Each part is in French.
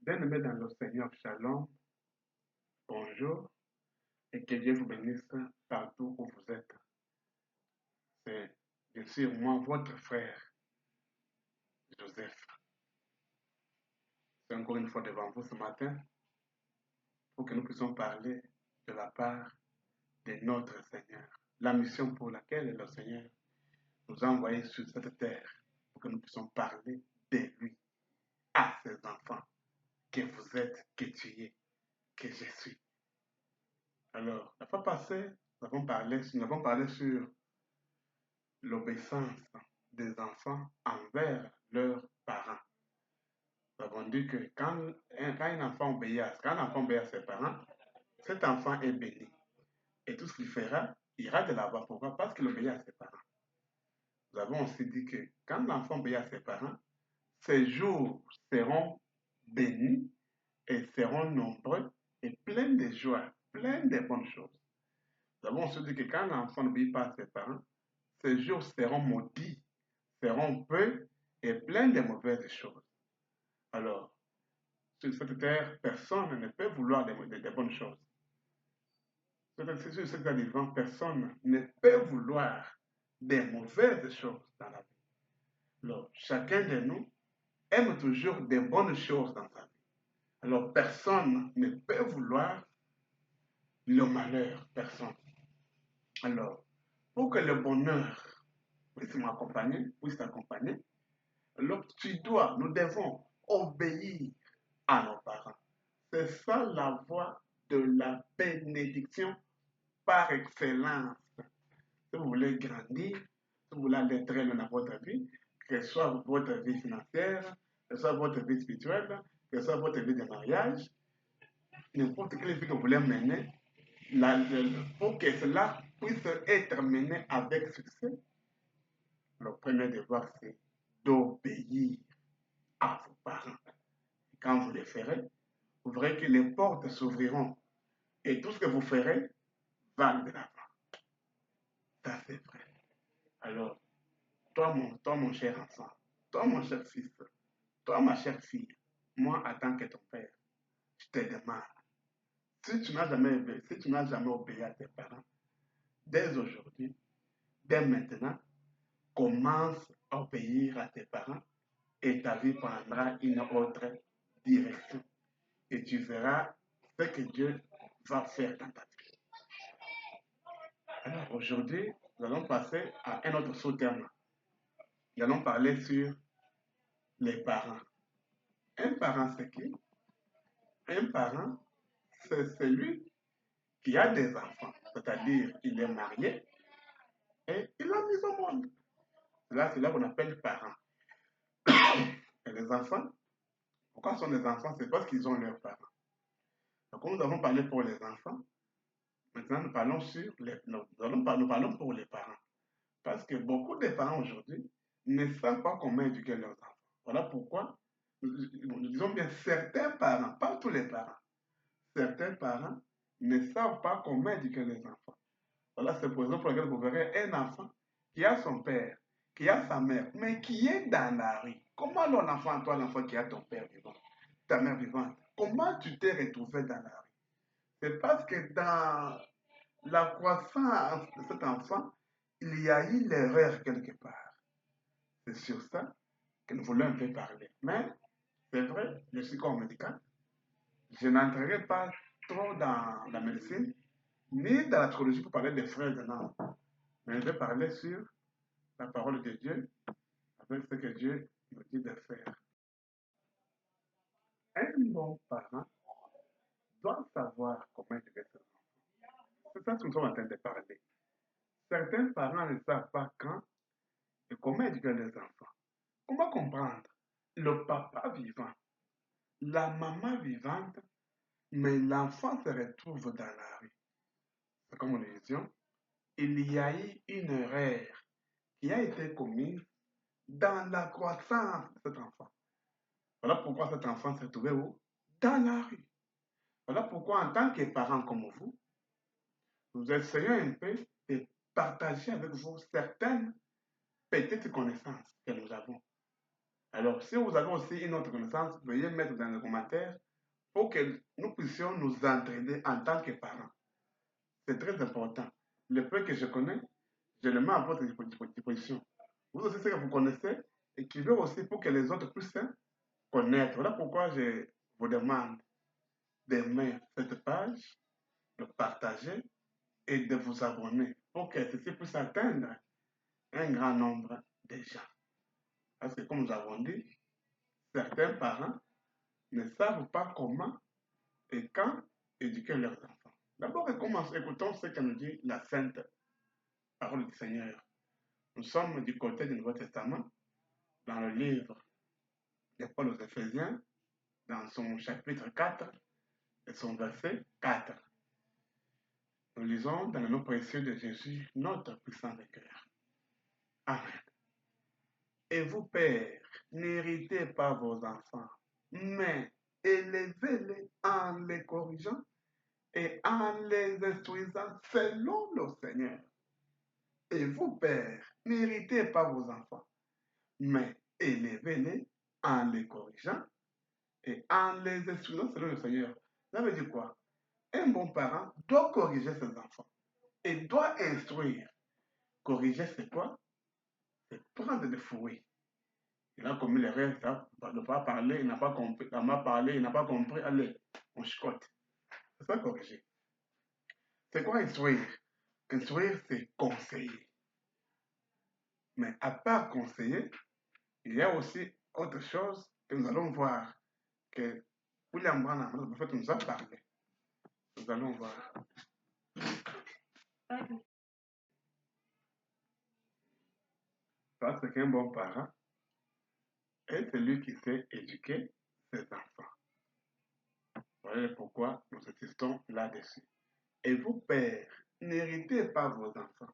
Bien-aimés dans le Seigneur, Shalom, bonjour, et que Dieu vous bénisse partout où vous êtes. C'est bien sûr moi, votre frère, Joseph. C'est encore une fois devant vous ce matin pour que nous puissions parler de la part de notre Seigneur. La mission pour laquelle le Seigneur nous a envoyés sur cette terre, pour que nous puissions parler de lui à ses enfants, que vous êtes, que tu es, que je suis. Alors, la fois passée, nous avons parlé sur l'obéissance des enfants envers leurs parents. Nous avons dit que quand un enfant obéit à ses parents, cet enfant est béni. Et tout ce qu'il fera ira de l'avant. Pourquoi? Parce qu'il obéit à ses parents. Nous avons aussi dit que quand l'enfant obéit à ses parents, ses jours seront bénis et seront nombreux et pleins de joie, pleins de bonnes choses. Nous avons aussi dit que quand l'enfant n'obéit pas à ses parents, ses jours seront maudits, seront peu et pleins de mauvaises choses. Alors, sur cette terre, personne ne peut vouloir des bonnes choses. Sur cette terre vivante, personne ne peut vouloir des mauvaises choses dans la vie. Alors, chacun de nous aime toujours des bonnes choses dans sa vie. Alors, personne ne peut vouloir le malheur, personne. Alors, pour que le bonheur puisse t'accompagner, alors nous devons obéir à nos parents. C'est ça la voie de la bénédiction par excellence. Si vous voulez grandir, si vous voulez aller très loin dans votre vie, que ce soit votre vie financière, que ce soit votre vie spirituelle, que ce soit votre vie de mariage, n'importe quelle vie que vous voulez mener, pour que cela puisse être mené avec succès, le premier devoir, c'est d'obéir à vos parents. Quand vous le ferez, vous verrez que les portes s'ouvriront et tout ce que vous ferez va de l'avant. Ça, c'est vrai. Alors, toi, mon cher enfant, toi, mon cher fils, toi, ma chère fille, moi, en tant que ton père, je te demande, si tu n'as jamais obéi à tes parents, dès aujourd'hui, dès maintenant, commence à obéir à tes parents et ta vie prendra une autre direction. Et tu verras ce que Dieu va faire dans ta vie. Alors aujourd'hui, nous allons passer à un autre sous-terme. Nous allons parler sur les parents. Un parent, c'est qui? Un parent, c'est celui qui a des enfants, c'est-à-dire il est marié et il a mis au monde. Là, c'est là qu'on appelle parent. Et les enfants, pourquoi sont les enfants? C'est parce qu'ils ont leurs parents. Donc, comme nous avons parlé pour les enfants, maintenant nous parlons nous parlons pour les parents. Parce que beaucoup de parents aujourd'hui ne savent pas comment éduquer leurs enfants. Voilà pourquoi nous disons bien certains parents, pas tous les parents. Certains parents ne savent pas comment éduquer les enfants. Voilà, c'est pour exemple pour laquelle vous verrez un enfant qui a son père, qui a sa mère, mais qui est dans la rue. Comment l'enfant, toi, l'enfant qui a ton père vivant, ta mère vivante, comment tu t'es retrouvé dans la rue? C'est parce que dans la croissance de cet enfant, il y a eu l'erreur quelque part. C'est sur ça que nous voulons un peu parler. Mais c'est vrai, je suis corps médical. Je n'entrerai pas trop dans la médecine, ni dans la théologie pour parler des frères de l'âme. Mais je vais parler sur la parole de Dieu, avec ce que Dieu nous dit de faire. Un bon parent doit savoir comment élever ses enfants. C'est ça que nous sommes en train de parler. Certains parents ne savent pas quand et comment éduquer les enfants. Comment comprendre le papa vivant, la maman vivante, mais l'enfant se retrouve dans la rue? C'est comme nous disions, il y a eu une erreur qui a été commise dans la croissance de cet enfant. Voilà pourquoi cet enfant s'est trouvé où? Dans la rue. Voilà pourquoi en tant que parents comme vous, nous essayons un peu de partager avec vous certaines petites connaissances que nous avons. Alors, si vous avez aussi une autre connaissance, veuillez mettre dans les commentaires pour que nous puissions nous entraîner en tant que parents. C'est très important. Le peu que je connais, je le mets à votre disposition. Vous aussi, ce que vous connaissez, écrivez aussi pour que les autres puissent connaître. Voilà pourquoi je vous demande d'aimer cette page, de partager et de vous abonner pour que ceci puisse atteindre un grand nombre de gens. Parce que comme nous avons dit, certains parents ne savent pas comment et quand éduquer leurs enfants. D'abord, écoutons ce que nous dit la Sainte Parole du Seigneur. Nous sommes du côté du Nouveau Testament, dans le livre de Paul aux Éphésiens, dans son chapitre 4 et son verset 4. Nous lisons dans le nom précieux de Jésus, notre puissant cœur. Amen. Et vous, pères, n'héritez pas vos enfants, mais élevez-les en les corrigeant et en les instruisant selon le Seigneur. Et vous, pères, n'héritez pas vos enfants, mais élevez-les en les corrigeant et en les instruisant selon le Seigneur. Ça veut dire quoi? Un bon parent doit corriger ses enfants et doit instruire. Corriger, c'est quoi? C'est prendre des fouets. Il a commis l'erreur, ça, ne pas parler, il n'a pas compris, il m'a parlé, il n'a pas compris, allez, on chicote. C'est ça corriger. C'est quoi instruire? Instruire, c'est conseiller. Mais à part conseiller, il y a aussi autre chose que nous allons voir, que William Branham, en fait, nous a parlé. Nous allons voir. Parce qu'un bon parent est celui qui sait éduquer ses enfants. Voilà pourquoi nous insistons là-dessus. Et vous, pères, n'héritez pas vos enfants,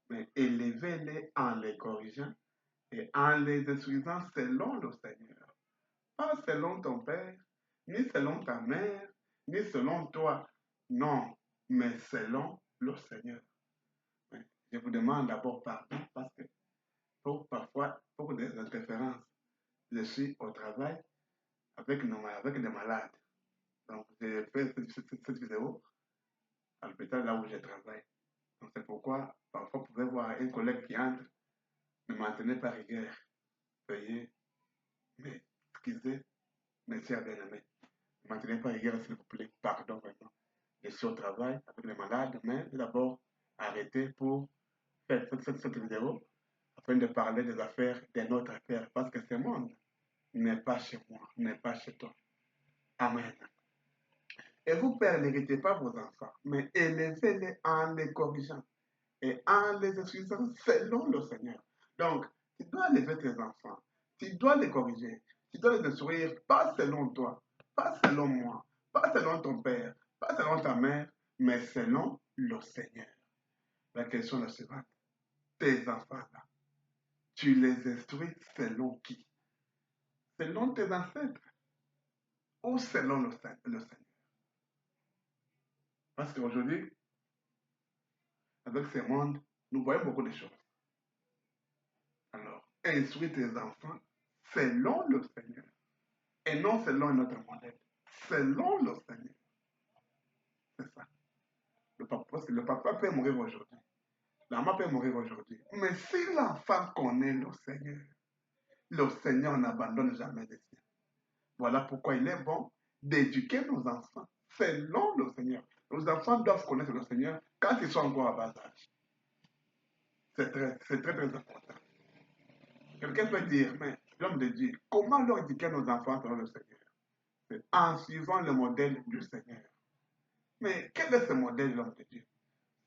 mais élevez-les en les corrigeant et en les instruisant selon le Seigneur. Pas selon ton père, ni selon ta mère, ni selon toi. Non, mais selon le Seigneur. Je vous demande d'abord pardon parce que parfois, pour des interférences, je suis au travail avec des malades. Donc, j'ai fait cette vidéo à l'hôpital là où je travaille. Donc, c'est pourquoi, parfois, vous pouvez voir un collègue qui entre, ne maintenez pas rigueur. Veuillez m'excuser, monsieur bien-aimé. Ne maintenez pas rigueur, s'il vous plaît. Pardon, vraiment. Je suis au travail avec les malades, mais d'abord, arrêtez pour faire cette vidéo afin de parler des affaires de notre affaire, parce que ce monde n'est pas chez moi, n'est pas chez toi. Amen. Et vous, pères, n'héritez pas vos enfants, mais élevez-les en les corrigeant et en les instruisant selon le Seigneur. Donc, tu dois élever tes enfants, tu dois les corriger, tu dois les instruire, pas selon toi, pas selon moi, pas selon ton père, pas selon ta mère, mais selon le Seigneur. La question est la suivante. Tes enfants-là, tu les instruis selon qui? Selon tes ancêtres ou selon le Seigneur? Parce qu'aujourd'hui, avec ce monde, nous voyons beaucoup de choses. Alors, instruis tes enfants selon le Seigneur et non selon notre modèle. Selon le Seigneur. C'est ça. Parce que le papa peut mourir aujourd'hui. La maman peut mourir aujourd'hui. Mais si l'enfant connaît le Seigneur n'abandonne jamais les siens. Voilà pourquoi il est bon d'éduquer nos enfants selon le Seigneur. Nos enfants doivent connaître le Seigneur quand ils sont encore à bas âge. C'est très important. Quelqu'un peut dire, mais l'homme de Dieu, comment leur éduquer nos enfants selon le Seigneur? C'est en suivant le modèle du Seigneur. Mais quel est ce modèle, l'homme de Dieu?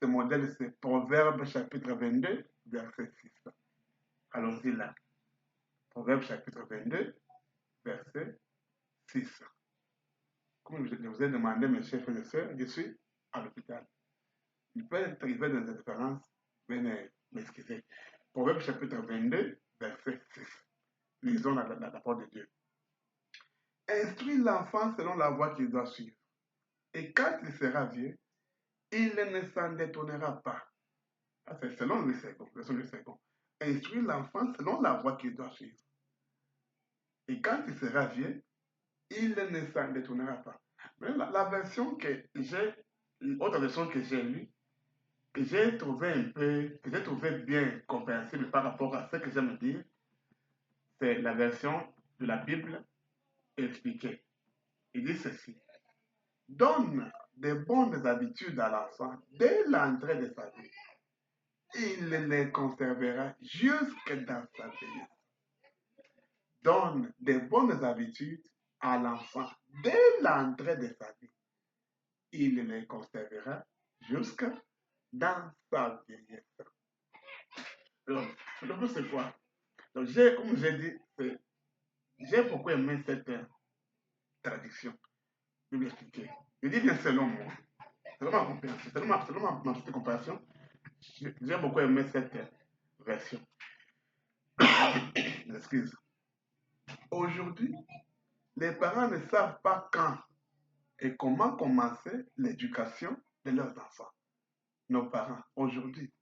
Ce modèle, c'est Proverbe chapitre 22, verset 6. Allons-y là. Proverbe chapitre 22, verset 6. Comme je vous ai demandé, mes chers frères et sœurs, je suis à l'hôpital. Il peut être arrivé dans des différences, venez m'excuser. Proverbe chapitre 22, verset 6. Lisons la parole de Dieu. Instruis l'enfant selon la voie qu'il doit suivre. Et quand il sera vieux, il ne s'en détournera pas. C'est selon le second. Instruis l'enfant selon la voie qu'il doit suivre. Et quand il sera vieux, il ne s'en détournera pas. Mais la version que j'ai, l'autre version que j'ai lue, que j'ai trouvé que j'ai trouvé bien compréhensible par rapport à ce que j'aime dire, c'est la version de la Bible expliquée. Il dit ceci. Donne des bonnes habitudes à l'enfant dès l'entrée de sa vie. Il les conservera jusque dans sa vieillesse. Donne des bonnes habitudes à l'enfant dès l'entrée de sa vie. Il les conservera jusque dans sa vieillesse. Donc, le but c'est quoi? Donc, comme j'ai dit, j'ai beaucoup aimé cette traduction. Je vais l'expliquer. Je dis bien selon moi. Selon ma compréhension, selon ma petite compréhension, j'ai beaucoup aimé cette version. Excuse. Aujourd'hui, les parents ne savent pas quand et comment commencer l'éducation de leurs enfants. Nos parents, aujourd'hui,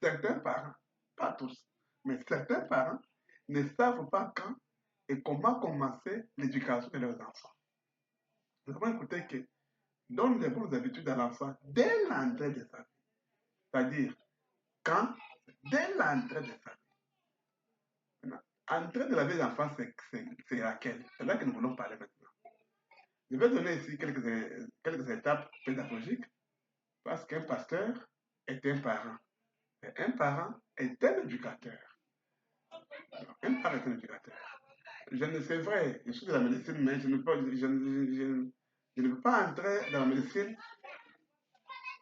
certains parents, pas tous, mais certains parents ne savent pas quand et comment commencer l'éducation de leurs enfants. Nous avons écouté que donne les bonnes habitudes à l'enfant dès l'entrée de sa vie. C'est-à-dire, quand? Dès l'entrée de sa vie. Entrée de la vie de l'enfant, c'est laquelle? C'est là que nous voulons parler maintenant. Je vais donner ici quelques étapes pédagogiques parce qu'un pasteur est un parent. Et un parent est un éducateur. Alors, un parent est un éducateur. C'est vrai, je suis de la médecine, mais je ne peux pas entrer dans la médecine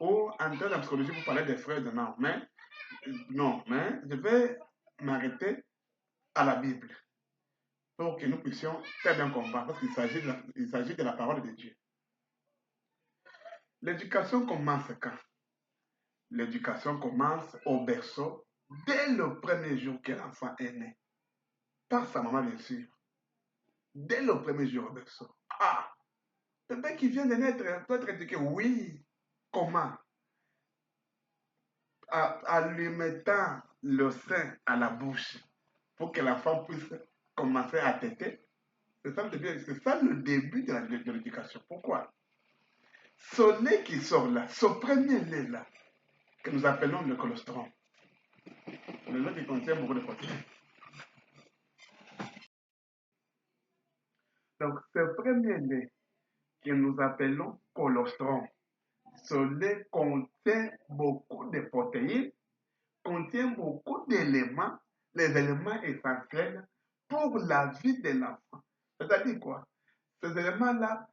ou entrer dans la psychologie pour parler des frères de non. Mais je vais m'arrêter à la Bible pour que nous puissions très bien comprendre, parce qu'il s'agit de la parole de Dieu. L'éducation commence quand? L'éducation commence au berceau dès le premier jour que l'enfant est né. Par sa maman, bien sûr. Dès le premier jour au berceau. Ah! Le bébé qui vient de naître peut être éduqué. Oui. Comment? En lui mettant le sein à la bouche pour que l'enfant puisse commencer à téter. C'est ça le début de l'éducation. Pourquoi? Ce lait qui sort là, ce premier lait là, que nous appelons le colostrum, le lait qui contient beaucoup de protéines. Donc, ce premier lait que nous appelons colostrum, ce lait contient beaucoup de protéines, contient beaucoup d'éléments, les éléments essentiels pour la vie de l'enfant. C'est-à-dire quoi? Ces éléments-là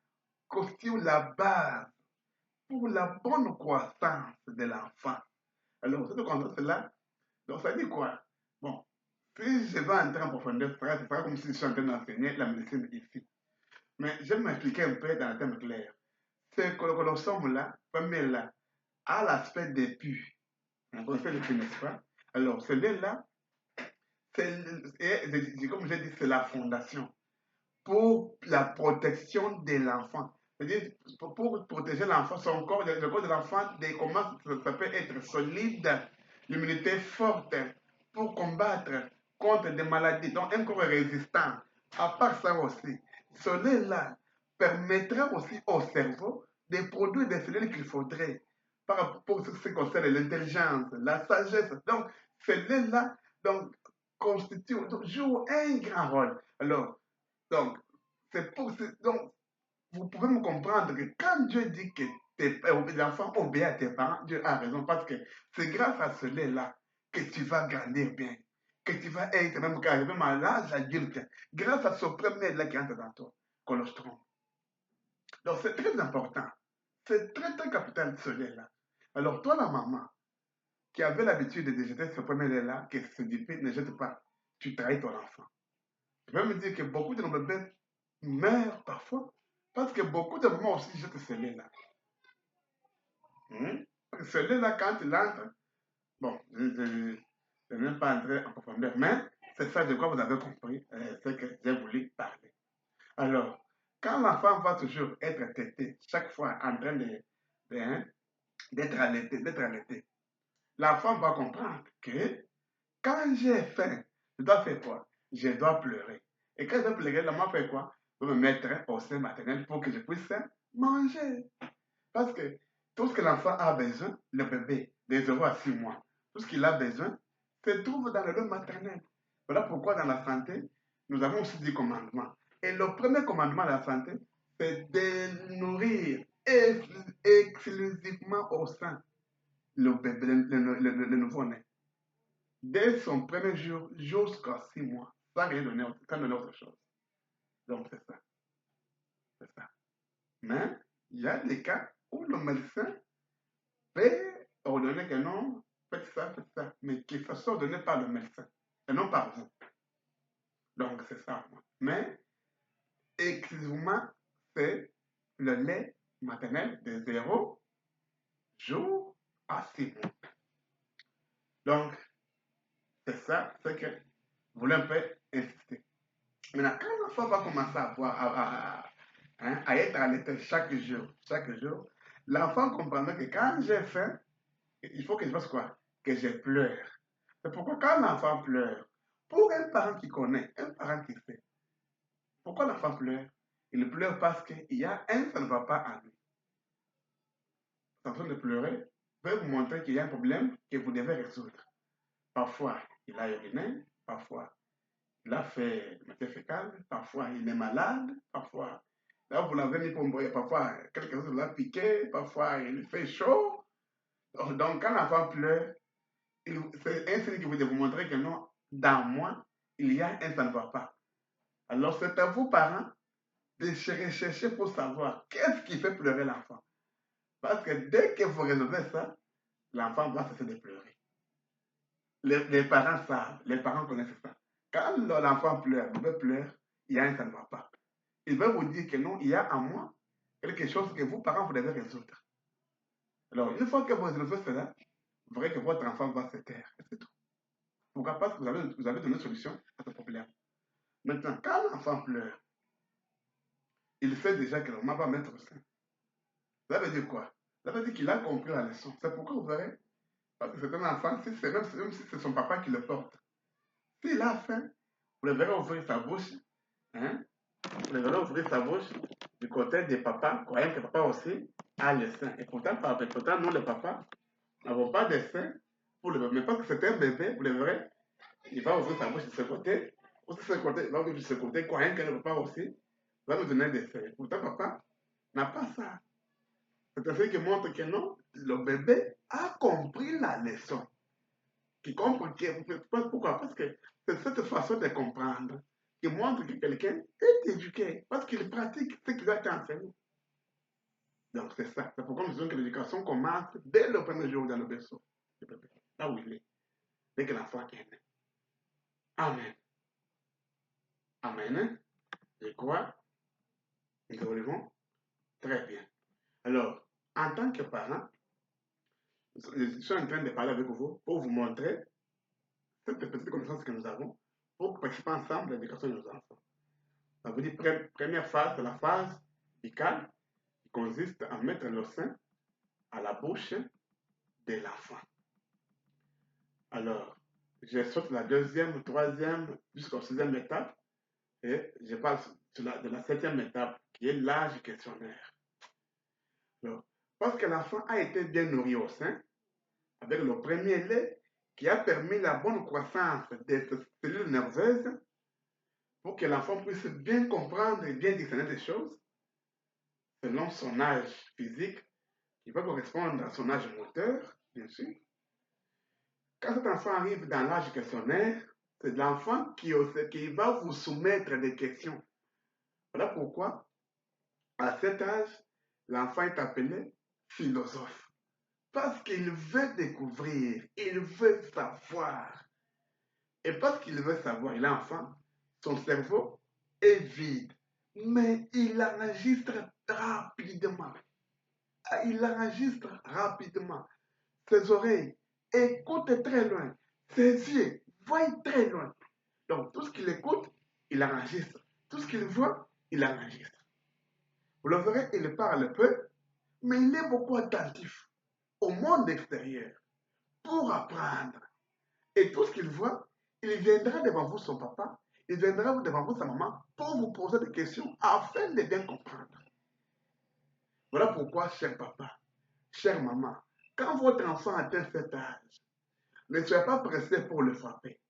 constituent la base pour la bonne croissance de l'enfant. Alors, cette croissance-là, donc ça dit quoi? Bon, si je vais entrer en profondeur, ce sera comme si je suis en train d'enseigner la médecine ici. Mais je vais m'expliquer un peu dans le thème clair. Ce colostrum-là, premier-là, a l'aspect des pus. On connaît les pus, n'est-ce pas? Alors, celui-là, comme j'ai dit, c'est la fondation pour la protection de l'enfant. C'est-à-dire, pour protéger l'enfant, son corps, le corps de l'enfant, comment ça peut être solide, l'immunité forte pour combattre contre des maladies, donc un corps résistant. À part ça aussi, cela permettra aussi au cerveau de produire des cellules qu'il faudrait pour ce qui concerne l'intelligence, la sagesse. Donc, celui-là joue un grand rôle. Alors, donc, donc, vous pouvez me comprendre que quand Dieu dit que les enfants obéissent à tes parents, Dieu a raison parce que c'est grâce à cela que tu vas grandir bien, que tu vas être même arriver à l'âge adulte, grâce à ce premier-là qui entre dans toi, colostrum. Donc c'est très important, c'est très très capital celui-là. Alors toi la maman qui avait l'habitude de jeter ce premier-là, qui se dit ne jette pas, tu trahis ton enfant. Je vais me dire que beaucoup de nos bébés meurent parfois parce que beaucoup de mamans aussi jettent ce lait-là. Ce lait-là, quand il entre, bon, je ne vais même pas entrer en profondeur, mais c'est ça de quoi vous avez compris ce que j'ai voulu parler. Alors, quand l'enfant va toujours être tété, chaque fois en train d'être allaité, l'enfant va comprendre que quand j'ai faim, je dois faire quoi? Je dois pleurer. Et quand je vais pleurer, maman fait quoi? Je vais me mettre au sein maternel pour que je puisse manger. Parce que tout ce que l'enfant a besoin, le bébé, des 0 à 6 mois, tout ce qu'il a besoin se trouve dans le lait maternel. Voilà pourquoi dans la santé, nous avons aussi 10 commandements. Et le premier commandement de la santé, c'est de nourrir exclusivement au sein le bébé, le nouveau-né. Dès son premier jour jusqu'à 6 mois, sans rien donner, sans donner autre chose. Donc c'est ça. C'est ça. Mais il y a des cas où le médecin peut ordonner que non, faites ça, mais que ça soit ordonné par le médecin et non par vous. Donc c'est ça. Mais exclusivement, c'est le lait maternel de 0 jour à 6 mois. Donc, c'est ça, c'est que vous voulez un peu insister. Maintenant, quand l'enfant va commencer à voir, à être allaité chaque jour, l'enfant comprendra que quand j'ai faim, il faut que je fasse quoi? Que je pleure. C'est pourquoi quand l'enfant pleure, pour un parent qui connaît, un parent qui sait, pourquoi l'enfant pleure? Il pleure parce qu'il y a ça ne va pas à lui. En train de pleurer peut vous montrer qu'il y a un problème que vous devez résoudre. Parfois, il a uriné, parfois, il a fait matière fécale, parfois, il est malade, parfois, là, vous l'avez mis pour mourir, parfois, quelque chose l'a piqué, parfois, il fait chaud. Donc, quand l'enfant pleure, c'est un signe qui vous vous montrer que non, dans moi, il y a ça ne va pas. Alors, c'est à vous, parents, de rechercher pour savoir qu'est-ce qui fait pleurer l'enfant. Parce que dès que vous résolvez ça, l'enfant va cesser de pleurer. Les parents savent, les parents connaissent ça. Quand l'enfant pleure, le bébé pleure, il y a ça ne va pas. Il va vous dire que non, il y a en moi quelque chose que vous, parents, vous devez résoudre. Alors, une fois que vous résolvez cela, vous verrez que votre enfant va se taire. C'est tout. Pourquoi? Parce que vous avez donné une solution à ce problème. Maintenant, quand l'enfant pleure, il sait déjà que la maman va mettre au sein. Ça veut dire quoi? Ça veut dire qu'il a compris la leçon. C'est pourquoi vous verrez, parce que c'est un enfant, même si c'est son papa qui le porte, s'il a faim, vous le verrez ouvrir sa bouche, hein? Vous le verrez ouvrir sa bouche du côté des papas, croyant que papa aussi a le sein. Et pourtant, nous, les papas, n'avons pas de sein pour le bébé. Mais parce que c'est un bébé, vous le verrez, il va ouvrir sa bouche de ce côté, aussi de ce côté, il va ouvrir de ce côté, croyant que le papa aussi va nous donner des seins. Pourtant, papa n'a pas ça. C'est un fait qui montre que non, le bébé a compris la leçon. Qui comprend, pourquoi? Parce que c'est cette façon de comprendre qui montre que quelqu'un est éduqué, parce qu'il pratique ce qu'il a été enseigné. Donc c'est ça. C'est pourquoi nous disons que l'éducation commence dès le premier jour dans le berceau. Là où il est. Dès que l'enfant est né. Amen. Amen. Et quoi? Nous évoluons très bien. Alors, en tant que parent, je suis en train de parler avec vous pour vous montrer cette petite connaissance que nous avons pour participer ensemble à l'éducation de nos enfants. Ça veut dire première phase, c'est la phase bicale qui consiste à mettre le sein à la bouche de l'enfant. Alors, je saute la deuxième, troisième, jusqu'à la sixième étape et je parle de la septième étape qui est l'âge questionnaire. Alors, parce que l'enfant a été bien nourri au sein, avec le premier lait qui a permis la bonne croissance des cellules nerveuses pour que l'enfant puisse bien comprendre et bien discerner des choses selon son âge physique qui va correspondre à son âge moteur, bien sûr. Quand cet enfant arrive dans l'âge questionnaire, c'est l'enfant qui va vous soumettre des questions. Voilà pourquoi, à cet âge, l'enfant est appelé philosophe. Parce qu'il veut découvrir, il veut savoir. Et parce qu'il veut savoir, il est enfant, son cerveau est vide. Mais il enregistre rapidement. Il enregistre rapidement. Ses oreilles écoutent très loin. Ses yeux voient très loin. Donc, tout ce qu'il écoute, il enregistre. Tout ce qu'il voit, il enregistre. Vous le verrez, il parle peu, mais il est beaucoup attentif au monde extérieur pour apprendre. Et tout ce qu'il voit, il viendra devant vous, son papa, il viendra devant vous, sa maman, pour vous poser des questions afin de bien comprendre. Voilà pourquoi, cher papa, chère maman, quand votre enfant atteint cet âge, ne soyez pas pressé pour le frapper,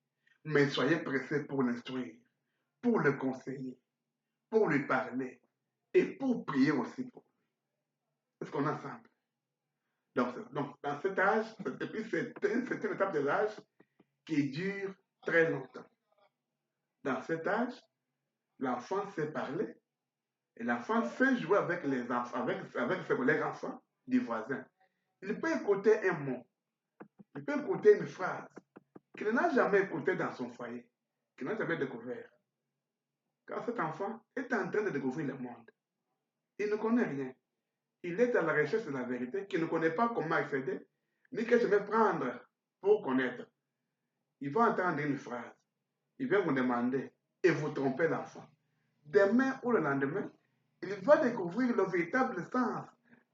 mais soyez pressé pour l'instruire, pour le conseiller, pour lui parler et pour prier aussi pour lui. Est-ce qu'on est ensemble? Donc, dans cet âge, c'est une étape de l'âge qui dure très longtemps. Dans cet âge, l'enfant sait parler et l'enfant sait jouer avec les enfants, avec ses collègues enfants du voisin. Il peut écouter un mot, il peut écouter une phrase qu'il n'a jamais écoutée dans son foyer, qu'il n'a jamais découvert. Quand cet enfant est en train de découvrir le monde, il ne connaît rien. Il est à la recherche de la vérité, qu'il ne connaît pas comment accéder, ni que je vais prendre pour connaître. Il va entendre une phrase, il va vous demander et vous tromper l'enfant. Demain ou le lendemain, il va découvrir le véritable sens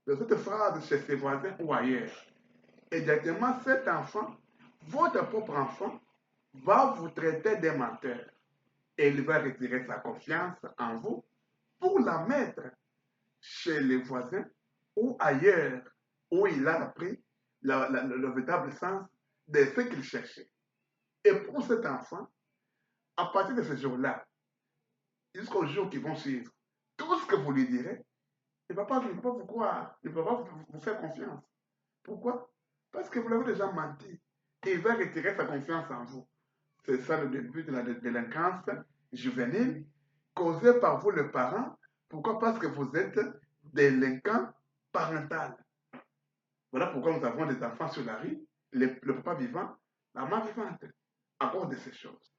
de cette phrase chez ses voisins ou ailleurs. Et directement, cet enfant, votre propre enfant, va vous traiter de menteur. Et il va retirer sa confiance en vous pour la mettre chez les voisins ou ailleurs où il a appris le véritable sens de ce qu'il cherchait. Et pour cet enfant, à partir de ce jour-là, jusqu'au jour qui vont suivre, tout ce que vous lui direz, il ne va pas vous croire, il ne va pas vous faire confiance. Pourquoi? Parce que vous l'avez déjà menti. Et il va retirer sa confiance en vous. C'est ça le début de la délinquance juvénile, causée par vous, le parent. Pourquoi? Parce que vous êtes délinquant parental. Voilà pourquoi nous avons des enfants sur la rue, le papa vivant, la maman vivante, à cause de ces choses.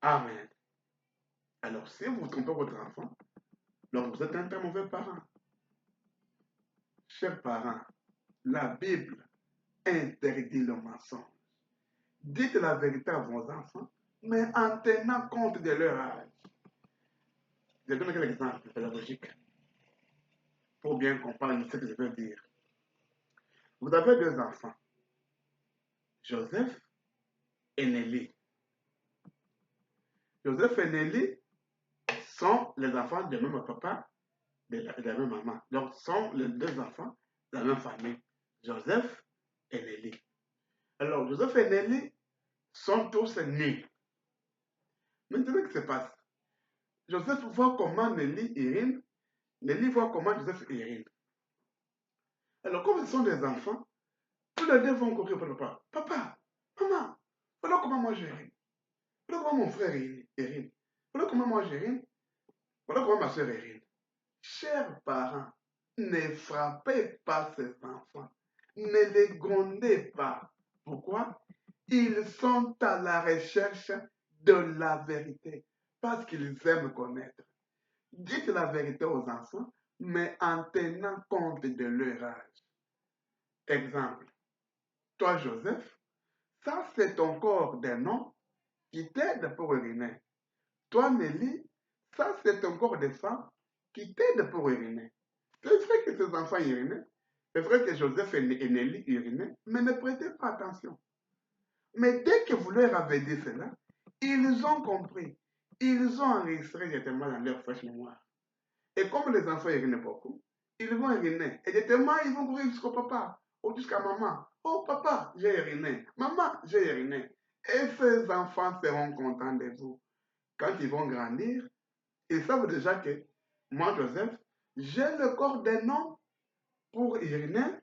Amen. Alors, si vous trompez votre enfant, donc vous êtes un très mauvais parent. Chers parents, la Bible interdit le mensonge. Dites la vérité à vos enfants, mais en tenant compte de leur âge. Je donne un exemple pédagogique pour bien comprendre ce que je veux dire. Vous avez deux enfants, Joseph et Nelly. Joseph et Nelly sont les enfants du même papa, de la même maman. Donc, sont les deux enfants de la même famille, Joseph et Nelly. Alors, Joseph et Nelly sont tous nés. Maintenant, qu'est-ce qui se passe? Joseph voit comment Nelly irrine, Nelly voit comment Joseph irrine. Alors, comme ils sont des enfants, tous les deux vont courir au papa. Papa, maman, voilà comment moi j'irrine. Voilà comment mon frère irrine. Voilà comment moi j'irrine. Voilà comment ma soeur irrine. Chers parents, ne frappez pas ces enfants. Ne les grondez pas. Pourquoi? Ils sont à la recherche de la vérité parce qu'ils aiment connaître. Dites la vérité aux enfants, mais en tenant compte de leur âge. Exemple, toi Joseph, ça c'est ton corps d'un homme qui t'aide pour uriner. Toi Nelly, ça c'est ton corps de femme qui t'aide pour uriner. C'est vrai que ces enfants urinaient, c'est vrai que Joseph et Nelly urinaient, mais ne prêtez pas attention. Mais dès que vous leur avez dit cela, ils ont compris. Ils ont enregistré directement dans leur fraîche mémoire. Et comme les enfants urinent beaucoup, ils vont uriner. Et directement, ils vont courir jusqu'au papa ou jusqu'à maman. Oh papa, j'ai uriné. Maman, j'ai uriné. Et ces enfants seront contents de vous. Quand ils vont grandir, ils savent déjà que moi, Joseph, j'ai le corps d'un homme pour uriner.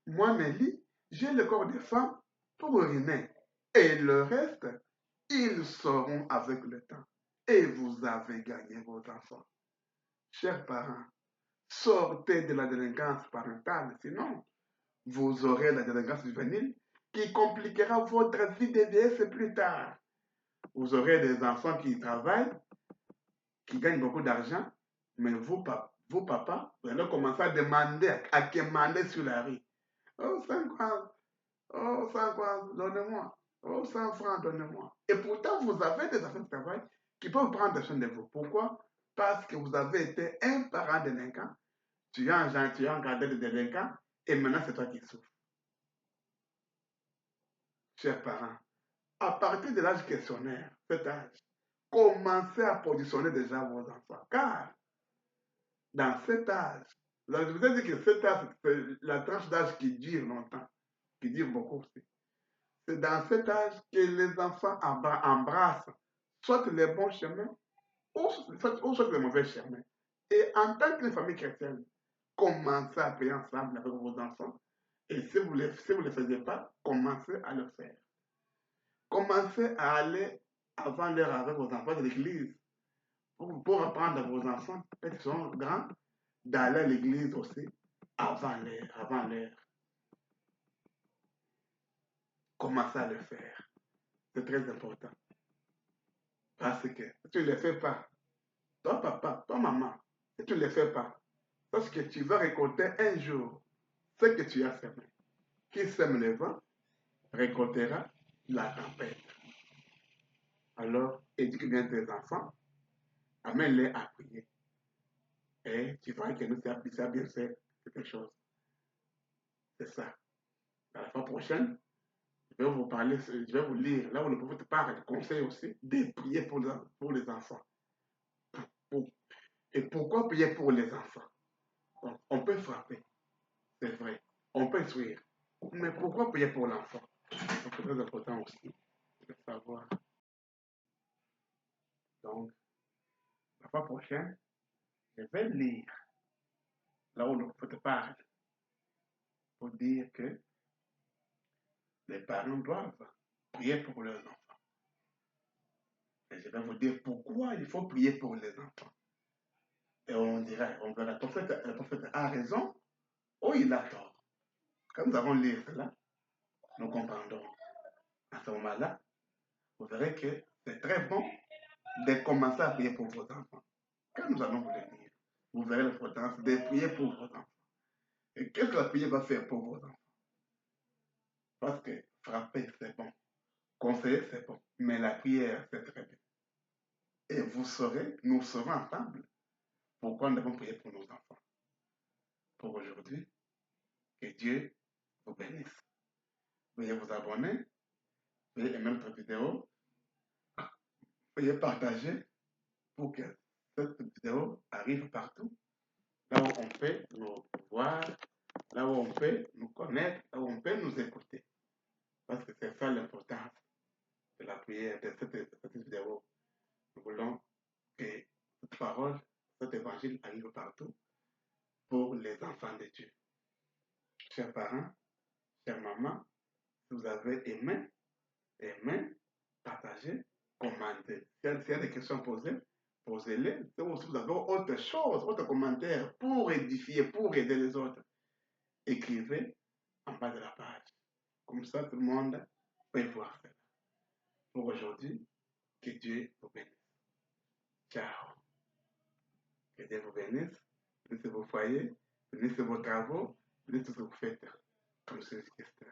Moi, Nelly, j'ai le corps des femmes pour uriner. Et le reste, ils sauront avec le temps. Et vous avez gagné vos enfants. Chers parents, sortez de la délinquance parentale, sinon vous aurez la délinquance juvénile qui compliquera votre vie de vieillesse plus tard. Vous aurez des enfants qui travaillent, qui gagnent beaucoup d'argent, mais vous, papa, vous allez commencer à demander, à quémander sur la rue. Oh, 50, oh, 50, donnez-moi. Oh, 100 francs, donnez-moi. Et pourtant, vous avez des enfants qui travaillent qui peuvent prendre soin de vous. Pourquoi? Parce que vous avez été un parent délinquant, tu as encadré des délinquants, et maintenant c'est toi qui souffres. Chers parents, à partir de l'âge questionnaire, cet âge, commencez à positionner déjà vos enfants. Car dans cet âge, je vous ai dit que cet âge, c'est la tranche d'âge qui dure longtemps, qui dure beaucoup aussi. C'est dans cet âge que les enfants embrassent soit les bons chemins ou soit les mauvais chemins. Et en tant que famille chrétienne, commencez à prier ensemble avec vos enfants. Et si vous ne le faisiez pas, commencez à le faire. Commencez à aller avant l'heure avec vos enfants de l'église pour apprendre à vos enfants, quand ils sont grands, d'aller à l'église aussi avant l'heure. Commencez à le faire. C'est très important. Parce que si tu ne le fais pas, toi papa, toi maman, si tu ne le fais pas, parce que tu vas récolter un jour ce que tu as semé. Qui sème le vent récoltera la tempête. Alors, éduque bien tes enfants, amène-les à prier. Et tu verras que nous, ça bien fait quelque chose. C'est ça. La fois prochaine, je vais vous parler, je vais vous lire, là où le prophète parle, conseille aussi de prier pour les enfants. Et pourquoi prier pour les enfants? Donc, on peut frapper, c'est vrai. On peut sourire. Mais pourquoi prier pour l'enfant? C'est très important aussi de savoir. Donc, la fois prochaine, je vais lire là où le prophète parle pour dire que les parents doivent prier pour leurs enfants. Et je vais vous dire pourquoi il faut prier pour les enfants. Et on verra, le prophète a raison ou il a tort. Quand nous allons lire cela, nous comprendrons. À ce moment-là, vous verrez que c'est très bon de commencer à prier pour vos enfants. Quand nous allons vous le dire, vous verrez l'importance de prier pour vos enfants. Et qu'est-ce que la prière va faire pour vos enfants? Parce que frapper, c'est bon. Conseiller, c'est bon. Mais la prière, c'est très bien. Et vous saurez, nous serons ensemble pourquoi nous devons prier pour nos enfants. Pour aujourd'hui, que Dieu vous bénisse. Veuillez vous abonner, veuillez aimer notre vidéo, veuillez partager pour que cette vidéo arrive partout, là où on peut nous voir, là où on peut nous connaître, là où on peut nous écouter. Parce que c'est ça l'importance de la prière, de cette vidéo. Nous voulons que cette parole, cet évangile arrive partout pour les enfants de Dieu. Chers parents, chers mamans, si vous avez aimé, partagez, commentez. S'il y a des questions posées, posez-les. Si vous avez autre chose, autre commentaire pour édifier, pour aider les autres, écrivez en bas de la page. Comme ça, tout le monde peut voir cela. Pour aujourd'hui, que Dieu vous bénisse. Ciao. Que Dieu vous bénisse. Bénissez vos foyers, bénissez vos travaux, bénissez tout ce que vous faites. Comme Jésus-Christ.